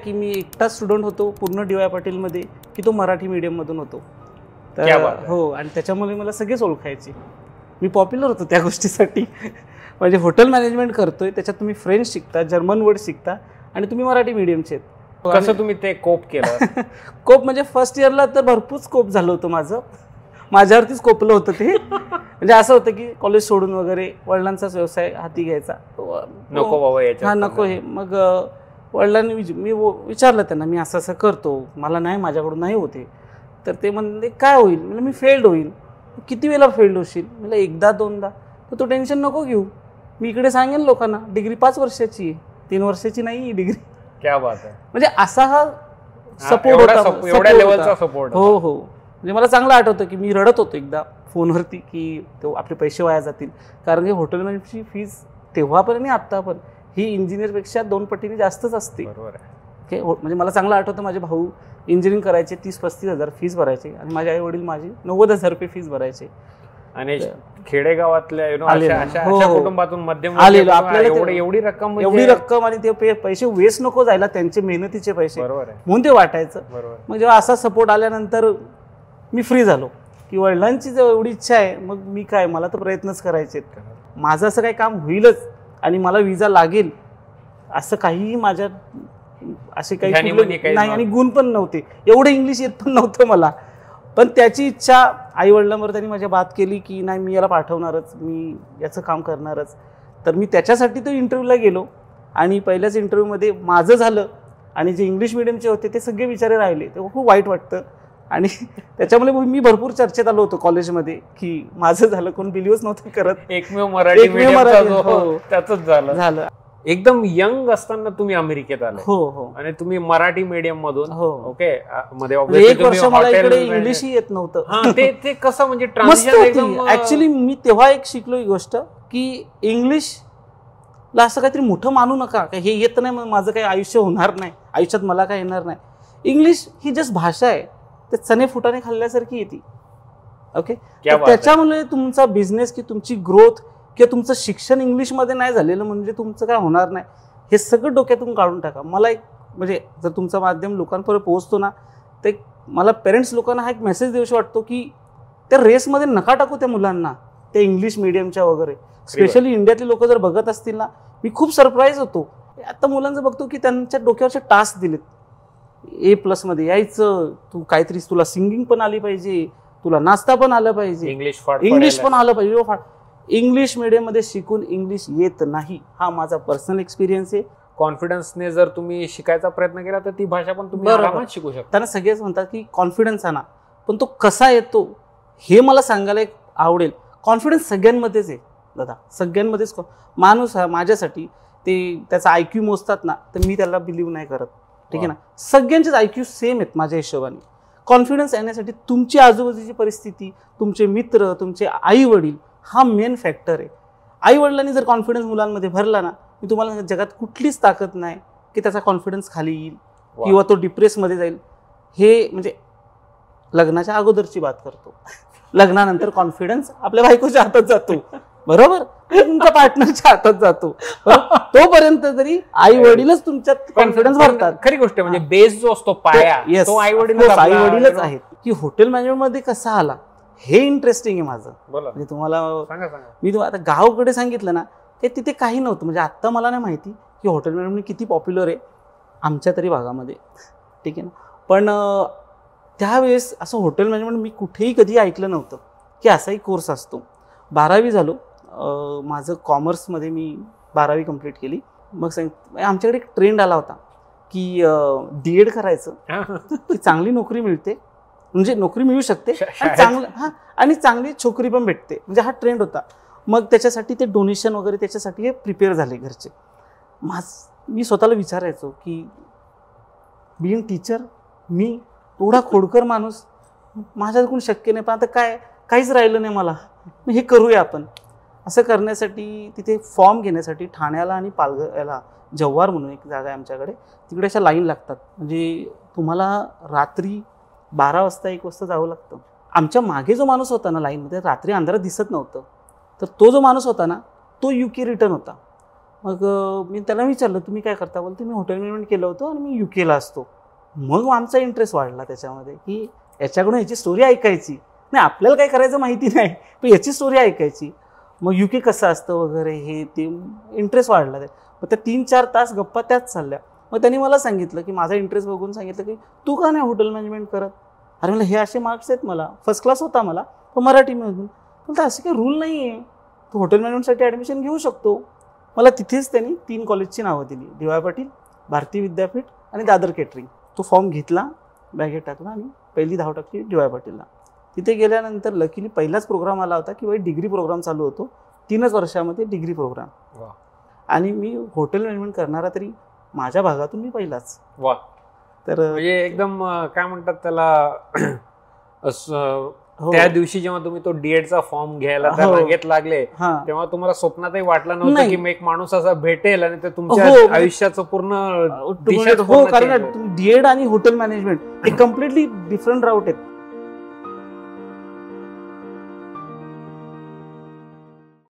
की मी एकटाच स्टुडंट होतो पूर्ण डी वाय पाटीलमध्ये की तो मराठी मीडियममधून होतो. क्या बात आहे. हो, आणि त्याच्यामुळे मला सगळेच ओळखायचे. मी पॉप्युलर होतो त्या गोष्टीसाठी. म्हणजे हॉटेल मॅनेजमेंट करतोय, त्याच्यात तुम्ही फ्रेंच शिकता, जर्मन वर्ड शिकता आणि तुम्ही मराठी मीडियमचे आहेत. कसं तुम्ही ते कोप केलं? कोप म्हणजे फर्स्ट इयरला तर भरपूर स्कोप झालं होतं माझं, माझ्यावरतीच कोपलं होतं ते. म्हणजे असं होतं की कॉलेज सोडून वगैरे वडिलांचाच व्यवसाय हाती घ्यायचा. नको बाबा याच्यात. हा नको हे. मग वडिलांनी मी विचारलं त्यांना, मी असं असं करतो, मला नाही, माझ्याकडून नाही होते. तर ते म्हणले काय होईल? म्हणजे मी फेल्ड होईल. किती वेळेला फेल्ड होशील? म्हणजे एकदा दोनदा. तर तो टेन्शन नको घेऊ, मी इकडे सांगेन लोकांना डिग्री 5 वर्षाची आहे, 3 वर्षाची नाही डिग्री. क्या बात आहे. म्हणजे असा हा सपोर्ट होता, एवढ्या लेवलचा सपोर्ट. हो हो. म्हणजे मला चांगलं आठवतं की मी रडत होतो एकदा फोनवरती की तो आपले पैसे वाया जातील. कारण की हॉटेल मॅनेजमेंटची फीज तेव्हा पण आणि आत्ता पण ही इंजिनियरपेक्षा 2 पटीने जास्तच असते. बरोबर आहे. म्हणजे मला चांगलं आठवतं, माझे भाऊ इंजिनिअरिंग करायचे, 30-35 हजार फीज भरायचे आणि माझे आई वडील माझी 90,000 रुपये फीज भरायचे. आणि खेडेगावातल्या अशा कुटुंबातून मध्यम आलेलो आपल्याला एवढी रक्कम आणि ते पैसे वेस्ट नको जायला, त्यांचे मेहनतीचे पैसे, बरोबर आहे, म्हणून ते वाटायचं. बरोबर. मग जेव्हा असा सपोर्ट आल्यानंतर मी फ्री झालो की वडिलांची जर एवढी इच्छा आहे, मग मी काय, मला तर प्रयत्नच करायचे. माझं असं काही काम होईलच आणि मला विजा लागेल असं काहीही माझ्या असे काही नाही, आणि गुण पण नव्हते, एवढं इंग्लिश येत पण नव्हतं मला. पण त्याची इच्छा आई वडिलांवर त्यांनी माझ्या बात केली की नाही, मी याला पाठवणारच, मी याचं काम करणारच. तर मी त्याच्यासाठी तो इंटरव्ह्यूला गेलो आणि पहिल्याच इंटरव्ह्यूमध्ये माझं झालं आणि जे इंग्लिश मिडियमचे होते ते सगळे विचारे राहिले. तेव्हा खूप वाईट वाटतं. आणि त्याच्यामुळे मी भरपूर चर्चेत आलो होतो कॉलेजमध्ये की माझं झालं, कोण बिलीव्हच नव्हतं करत. एकमेव मराठी त्याचंच झालं. एकदम यंग असताना तुम्ही अमेरिकेत आले. हो हो. आणि तुम्ही मराठी मीडियम मधून. ओके. मध्ये 1 वर्ष मला इकडे इंग्लिशही येत नव्हतं. ते कसं म्हणजे ट्रान्झिशन? ऍक्च्युली मी तेव्हा एक शिकलो ही गोष्ट की इंग्लिशला असं काहीतरी मोठं मानू नका, हे येत नाही मग माझं काही आयुष्य होणार नाही, आयुष्यात मला काय येणार नाही. इंग्लिश ही जस्ट भाषा आहे, ते चणे फुटाने खाल्ल्यासारखी येते. ओके. त्याच्यामुळे तुमचा बिझनेस की तुमची ग्रोथ किंवा तुमचं शिक्षण इंग्लिशमध्ये नाही झालेलं म्हणजे तुमचं काय होणार नाही, हे सगळं डोक्यातून काढून टाका. मला एक म्हणजे जर तुमचं माध्यम लोकांपर्यंत पोहोचतो ना, तर मला पेरेंट्स लोकांना हा एक मेसेज देऊशी वाटतो की त्या रेसमध्ये नका टाकू त्या मुलांना, त्या इंग्लिश मिडियमच्या वगैरे. स्पेशली इंडियातले लोक जर बघत असतील ना, मी खूप सरप्राईज होतो. आता मुलांचं बघतो की त्यांच्या डोक्यावरचे टास्क दिलेत, A+ यायचं, तू काहीतरी, तुला सिंगिंग पण आली पाहिजे, तुला नाचता पण आलं पाहिजे, इंग्लिश पण आलं पाहिजे. इंग्लिश मीडियममध्ये शिकून इंग्लिश येत नाही, हा माझा पर्सनल एक्सपिरियन्स आहे. कॉन्फिडन्सने जर तुम्ही शिकायचा प्रयत्न केला तर ती भाषा पण तुम्ही आरामात शिकू शकता. त्यांना सगळेच म्हणतात की कॉन्फिडन्स आणा, पण तो कसा येतो हे मला सांगायला एक आवडेल. कॉन्फिडन्स सगळ्यांमध्येच आहे दादा, सगळ्यांमध्येच. माणूस हा माझ्यासाठी ते त्याचा IQ मोजतात ना, तर मी त्याला बिलीव्ह नाही करत. ठीक आहे ना, सगळ्यांचेच IQ सेम आहेत माझ्या हिशोबाने. कॉन्फिडन्स येण्यासाठी तुमची आजूबाजूची परिस्थिती, तुमचे मित्र, तुमचे आई वडील हा मेन फॅक्टर आहे. आई वडिलांनी जर कॉन्फिडन्स मुलांमध्ये भरला ना, मी तुम्हाला जगात कुठलीच ताकद नाही की त्याचा कॉन्फिडन्स खाली येईल किंवा तो डिप्रेसमध्ये जाईल. हे म्हणजे लग्नाच्या अगोदरची बात करतो, लग्नानंतर कॉन्फिडन्स आपल्या बायकोच्या हातात जातो, बरोबर, तुमच्या पार्टनरच्या हातात जातो. तोपर्यंत तरी आई वडीलच तुमच्यात कॉन्फिडन्स भरतात. खरी गोष्ट म्हणजे बेस जो असतो, पाया, तो आई वडीलच आहेत. की हॉटेल मॅनेजमेंट मध्ये कसा आला हे इंटरेस्टिंग आहे माझं. म्हणजे तुम्हाला मी आता गावाकडे सांगितलं ना, ते तिथे काही नव्हतं. म्हणजे आत्ता मला नाही माहिती की हॉटेल मॅनेजमेंट किती पॉप्युलर आहे आमच्या तरी भागामध्ये. ठीक आहे ना, पण त्यावेळेस असं हॉटेल मॅनेजमेंट मी कुठेही कधी ऐकलं नव्हतं की असाही कोर्स असतो. 12वी झालो, माझं कॉमर्समध्ये मी 12वी कंप्लीट केली. मग आमच्याकडे एक ट्रेंड आला होता की DED करायचं की चांगली नोकरी मिळते, म्हणजे नोकरी मिळू शकते आणि चांगलं आणि चांगली छोकरी पण भेटते, म्हणजे हा ट्रेंड होता. मग त्याच्यासाठी ते डोनेशन वगैरे त्याच्यासाठी हे प्रिपेअर झाले घरचे. मी स्वतःला विचारायचो की बीइंग टीचर, मी एवढा खोडकर माणूस, माझ्याकडून शक्य नाही, पण आता काय, काहीच राहिलं नाही मला, हे करूया आपण. असं करण्यासाठी तिथे फॉर्म घेण्यासाठी ठाण्याला आणि पालघरला जव्हार म्हणून एक जागा आहे आमच्याकडे, तिकडे अशा लाईन लागतात. म्हणजे तुम्हाला रात्री 12 वाजता 1 वाजता जावं लागतं. आमच्या मागे जो माणूस होता ना लाईनमध्ये, रात्री अंधारात दिसत नव्हतं, तर तो जो माणूस होता ना, तो UK रिटर्न होता. मग मी त्याला विचारलं तुम्ही काय करता, बोलते मी हॉटेल मॅनेजमेंट केलं होतं आणि मी युकेला असतो. मग आमचा इंटरेस्ट वाढला त्याच्यामध्ये की याच्याकडून याची स्टोरी ऐकायची. नाही आपल्याला काय करायचं माहिती नाही, पण याची स्टोरी ऐकायची. मग युके कसं असतं वगैरे हे ते इंटरेस्ट वाढला. मग त्या 3-4 तास गप्पा त्याच चालल्या. मग त्यांनी मला सांगितलं की माझा इंटरेस्ट बघून सांगितलं की तू का नाही हॉटेल मॅनेजमेंट करत. अरे मला हे असे मार्क्स आहेत, मला फर्स्ट क्लास होता मला, पण मराठीमधून. पण असे काही रूल नाही आहे, तू हॉटेल मॅनेजमेंटसाठी ॲडमिशन घेऊ शकतो. मला तिथेच त्यांनी 3 कॉलेजची नावं दिली, डी.वाय. पाटील, भारती विद्यापीठ आणि दादर केटरिंग. तो फॉर्म घेतला, बॅगेत टाकला आणि पहिली धाव टाकली डी.वाय. पाटीलला. तिथे गेल्यानंतर लकीली पहिलाच प्रोग्राम आला होता की बाई डिग्री प्रोग्राम चालू होतो, 3च वर्षामध्ये डिग्री प्रोग्राम. आणि मी हॉटेल मॅनेजमेंट करणारा तरी माझ्या भागातून मी पहिलाच. वा. तर म्हणजे एकदम काय म्हणतात त्याला, त्या दिवशी जेव्हा तुम्ही तो डीएडचा फॉर्म घ्यायला त्या रांगेत लागले तेव्हा तुम्हाला स्वप्नातही वाटलं नव्हतं की एक माणूस असा भेटेल आणि ते तुमच्या आयुष्याचं पूर्ण. कारण डीएड आणि हॉटेल मॅनेजमेंट हे कम्प्लिटली डिफरंट राऊट आहेत.